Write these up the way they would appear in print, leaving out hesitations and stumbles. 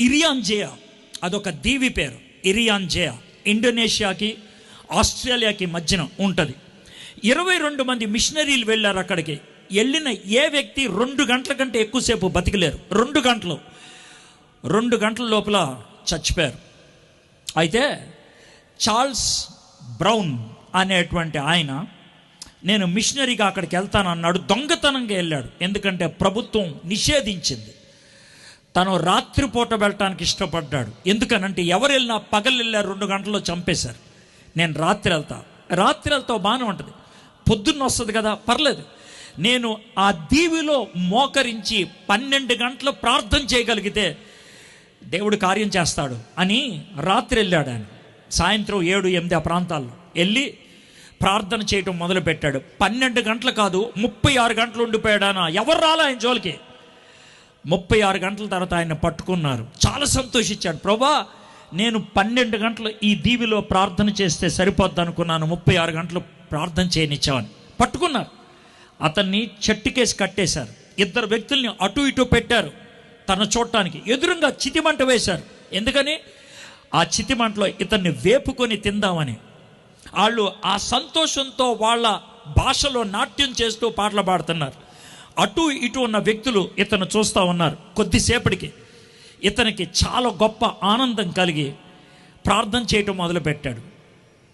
ఇరియాన్ జయా, అదొక దీవి పేరు. ఇరియాన్ జయా ఇండోనేషియాకి ఆస్ట్రేలియాకి మధ్యన ఉంటుంది. 22 మంది మిషనరీలు వెళ్ళారు అక్కడికి. వెళ్ళిన ఏ వ్యక్తి 2 గంటల కంటే ఎక్కువసేపు బతికలేరు. 2 గంటల లోపల చచ్చిపోయారు. అయితే చార్ల్స్ బ్రౌన్ అనేటువంటి ఆయన, నేను మిషనరీగా అక్కడికి వెళ్తాను అన్నాడు. దొంగతనంగా వెళ్ళాడు, ఎందుకంటే ప్రభుత్వం నిషేధించింది. తను రాత్రిపూట వెళ్ళటానికి ఇష్టపడ్డాడు. ఎందుకనంటే ఎవరు వెళ్ళినా పగలు వెళ్ళారు, 2 గంటల్లో చంపేశారు. నేను రాత్రి వెళ్తా బాగానే ఉంటుంది, పొద్దున్న వస్తుంది కదా, పర్లేదు. నేను ఆ దీవిలో మోకరించి 12 గంటలు ప్రార్థన చేయగలిగితే దేవుడు కార్యం చేస్తాడు అని రాత్రి వెళ్ళాడు ఆయన. సాయంత్రం 7-8 ఆ ప్రాంతాల్లో వెళ్ళి ప్రార్థన చేయటం మొదలుపెట్టాడు. 12 గంటలు కాదు, 36 గంటలు ఉండిపోయాడు ఆయన. ఎవరు రాలా ఆయన జోలికి. 36 గంటల తర్వాత ఆయన పట్టుకున్నారు. చాలా సంతోషించాడు. ప్రభా, నేను 12 గంటలు ఈ దీవిలో ప్రార్థన చేస్తే సరిపోద్ది అనుకున్నాను, 36 గంటలు ప్రార్థన చేయనిచ్చామని. పట్టుకున్నారు. అతన్ని చెట్టుకేసి కట్టేశారు. 2 వ్యక్తుల్ని అటు ఇటు పెట్టారు తన చూడటానికి. ఎదురుగా చితిమంట వేశారు. ఎందుకని? ఆ చితిమంటలో ఇతన్ని వేపుకొని తిందామని. వాళ్ళు ఆ సంతోషంతో వాళ్ళ భాషలో నాట్యం చేస్తూ పాటలు పాడుతున్నారు. అటు ఇటు ఉన్న వ్యక్తులు ఇతను చూస్తూ ఉన్నారు. కొద్దిసేపటికి ఇతనికి చాలా గొప్ప ఆనందం కలిగి ప్రార్థన చేయటం మొదలుపెట్టాడు.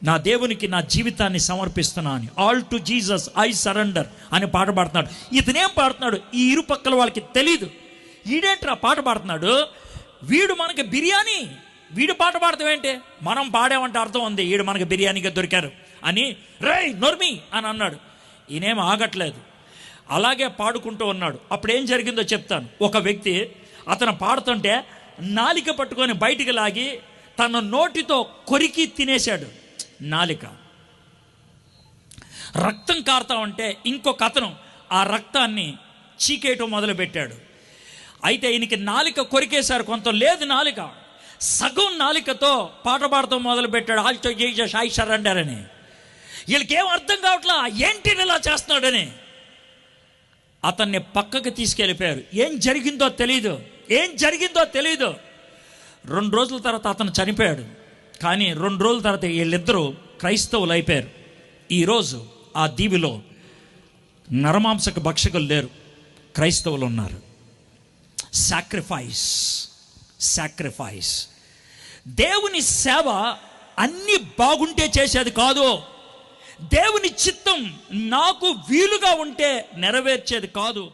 నా దేవునికి నా జీవితాన్ని సమర్పిస్తున్నా అని. All to Jesus I surrender అని పాట పాడుతున్నాడు. ఇతనేం పాడుతున్నాడు ఈ ఇరుపక్కల వాళ్ళకి తెలీదు. ఈడేంట్రా పాట పాడుతున్నాడు, వీడు మనకి బిర్యానీ, వీడు పాట పాడతామేంటి, మనం పాడామంటే అర్థం ఉంది, వీడు మనకి బిర్యానీగా దొరికారు అని. రేయ్ నోర్మి అని అన్నాడు. ఈయనేం ఆగట్లేదు, అలాగే పాడుకుంటూ ఉన్నాడు. అప్పుడు ఏం జరిగిందో చెప్తాను. ఒక వ్యక్తి అతను పాడుతుంటే నాలిక పట్టుకొని బయటికి లాగి తన నోటితో కొరికి తినేశాడు. నాలిక రక్తం కారుతా ఉంటే ఇంకొక అతను ఆ రక్తాన్ని చీకేయటం మొదలుపెట్టాడు. అయితే ఈయనకి నాలిక కొరికేశారు, కొంత లేదు నాలిక, సగం నాలికతో పాట పాడటం మొదలుపెట్టాడు. ఆల్టో జీసస్ ఐ సరెండర్ అని. వీళ్ళకేం అర్థం కావట్లా, ఏంటి ఇలా చేస్తున్నాడని. అతన్ని పక్కకి తీసుకెళ్ళిపోయారు. ఏం జరిగిందో తెలీదు. 2 రోజుల తర్వాత అతను చనిపోయాడు. కానీ 2 రోజుల తర్వాత వీళ్ళిద్దరూ క్రైస్తవులు అయిపోయారు. ఈరోజు ఆ దీవిలో నరమాంసక భక్షకులు లేరు, క్రైస్తవులు ఉన్నారు. సాక్రిఫైస్. దేవుని సేవ అన్ని బాగుంటే చేసేది కాదు. దేవుని చిత్తం నాకు వీలుగా ఉంటే నెరవేర్చేది కాదు.